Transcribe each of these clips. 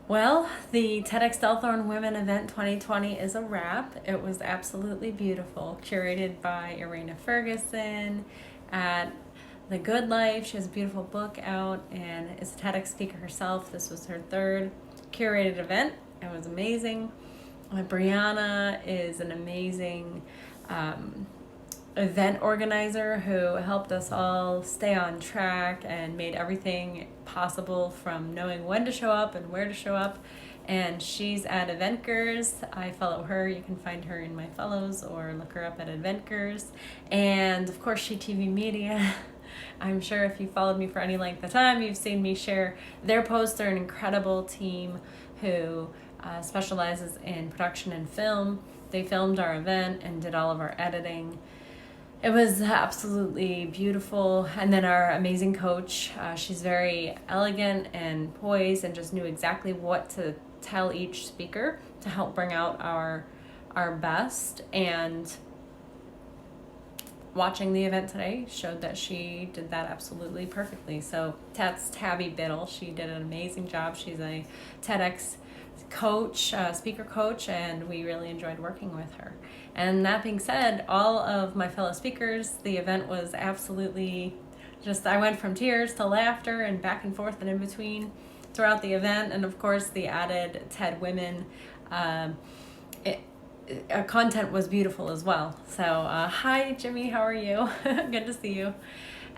Well, the TEDxDelthorneWomen event 2020 is a wrap. It was absolutely beautiful, curated by Irena Ferguson at The Good Life. She has a beautiful book out and is a TEDx speaker herself. This was her third curated event. It was amazing. Brianna is an amazing event organizer who helped us all stay on track and made everything possible, from knowing when to show up and where to show up. And she's at Eventgers. I follow her. You can find her in my follows or look her up at Eventgers. And of course, She TV Media. I'm sure if you followed me for any length of time, you've seen me share their posts. They're an incredible team who specializes in production and film. They filmed our event and did all of our editing. It was absolutely beautiful. And then our amazing coach, she's very elegant and poised and just knew exactly what to tell each speaker to help bring out our best. And watching the event today showed that she did that absolutely perfectly. So that's Tabby Biddle. She did an amazing job. She's a TEDx coach, speaker coach, and we really enjoyed working with her. And that being said, all of my fellow speakers, the event was absolutely just, I went from tears to laughter and back and forth and in between throughout the event. And of course, the added TED Women content was beautiful as well. So hi Jimmy, how are you? Good to see you.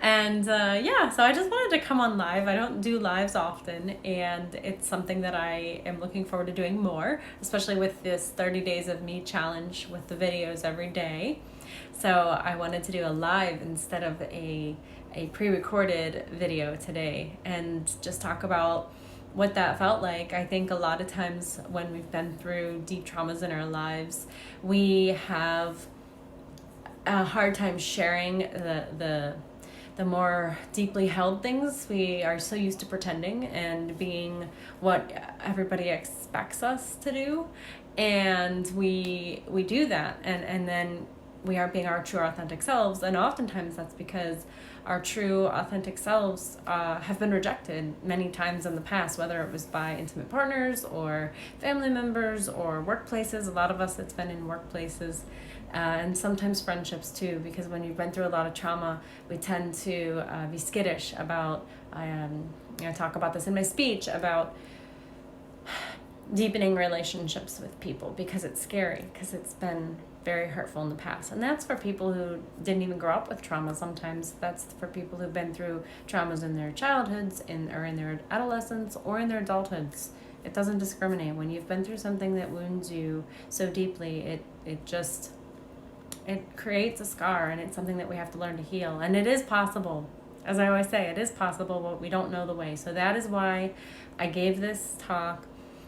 And so I just wanted to come on live. I don't do lives often, and it's something that I am looking forward to doing more, especially with this 30 Days of Me challenge with the videos every day. So I wanted to do a live instead of a pre-recorded video today and just talk about what that felt like. I think a lot of times when we've been through deep traumas in our lives, we have a hard time sharing the more deeply held things. We are so used to pretending and being what everybody expects us to do. And we do that. And then we aren't being our true authentic selves. And oftentimes that's because our true authentic selves have been rejected many times in the past, whether it was by intimate partners or family members or workplaces. A lot of us, it's been in workplaces. And sometimes friendships too, because when you've been through a lot of trauma, we tend to be skittish about, I talk about this in my speech, about deepening relationships with people because it's scary, because it's been very hurtful in the past. And that's for people who didn't even grow up with trauma. Sometimes that's for people who've been through traumas in their childhoods, or in their adolescence, or in their adulthoods. It doesn't discriminate. When you've been through something that wounds you so deeply, it creates a scar, and it's something that we have to learn to heal. And it is possible. As I always say, it is possible, but we don't know the way. So that is why I gave this talk.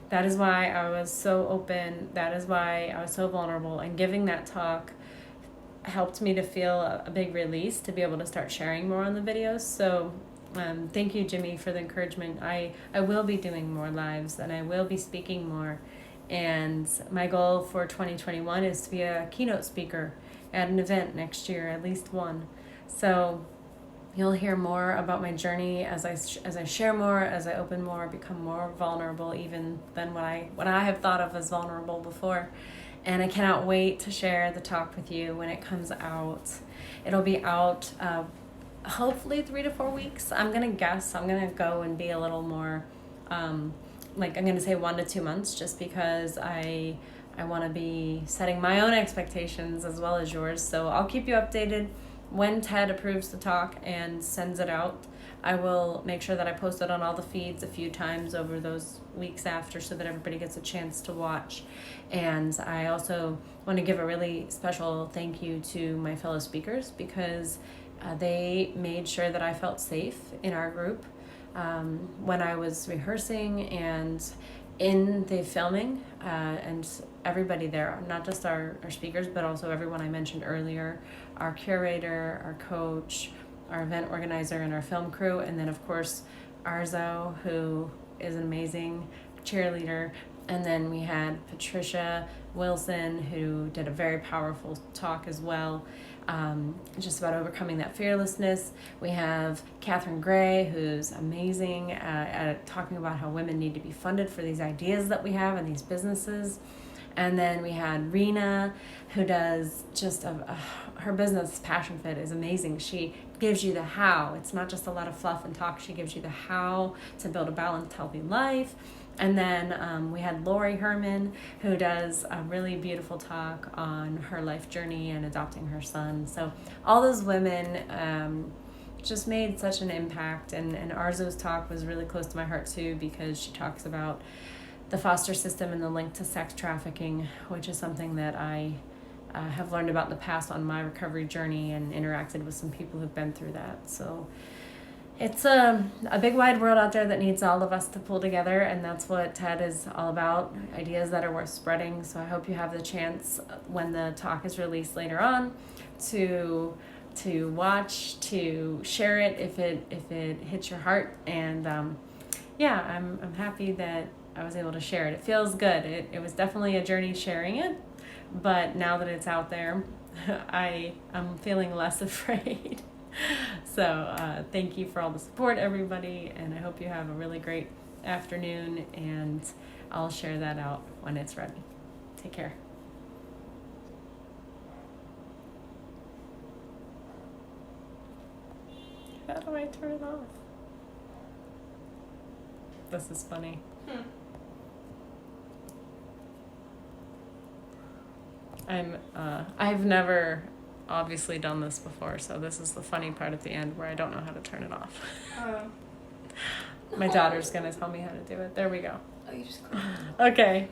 That is why I was so open. That is why I was so vulnerable. And giving that talk helped me to feel a big release to be able to start sharing more on the videos. So thank you, Jimmy, for the encouragement. I will be doing more lives, and I will be speaking more. And my goal for 2021 is to be a keynote speaker at an event next year, at least one. So you'll hear more about my journey as I share more, as I open more, become more vulnerable even than what I have thought of as vulnerable before. And I cannot wait to share the talk with you when it comes out. It'll be out hopefully 3 to 4 weeks. I'm gonna guess. I'm gonna go and be a little more I'm going to say 1 to 2 months, just because I want to be setting my own expectations as well as yours. So I'll keep you updated when TED approves the talk and sends it out. I will make sure that I post it on all the feeds a few times over those weeks after, so that everybody gets a chance to watch. And I also want to give a really special thank you to my fellow speakers, because they made sure that I felt safe in our group when I was rehearsing and in the filming, and everybody there, not just our speakers, but also everyone I mentioned earlier, our curator, our coach, our event organizer, and our film crew. And then of course Arzo, who is an amazing cheerleader. And then we had Patricia Wilson, who did a very powerful talk as well, just about overcoming that fearlessness. We have Catherine Gray, who's amazing at talking about how women need to be funded for these ideas that we have and these businesses. And then we had Rena, who does just her business, Passion Fit, is amazing. She gives you the how. It's not just a lot of fluff and talk. She gives you the how to build a balanced, healthy life. And then we had Lori Herman, who does a really beautiful talk on her life journey and adopting her son. So all those women just made such an impact. And Arzo's talk was really close to my heart too, because she talks about the foster system and the link to sex trafficking, which is something that I have learned about in the past on my recovery journey and interacted with some people who've been through that. So it's a big wide world out there that needs all of us to pull together, and that's what TED is all about, ideas that are worth spreading. So I hope you have the chance when the talk is released later on to watch, to share it if it hits your heart. And I'm happy that I was able to share it. It feels good. It was definitely a journey sharing it, but now that it's out there, I'm feeling less afraid. So thank you for all the support, everybody, and I hope you have a really great afternoon, and I'll share that out when it's ready. Take care. How do I turn it off? This is funny. I've never obviously done this before, so this is the funny part at the end where I don't know how to turn it off. My daughter's gonna tell me how to do it. There we go. Oh, you just click. Okay.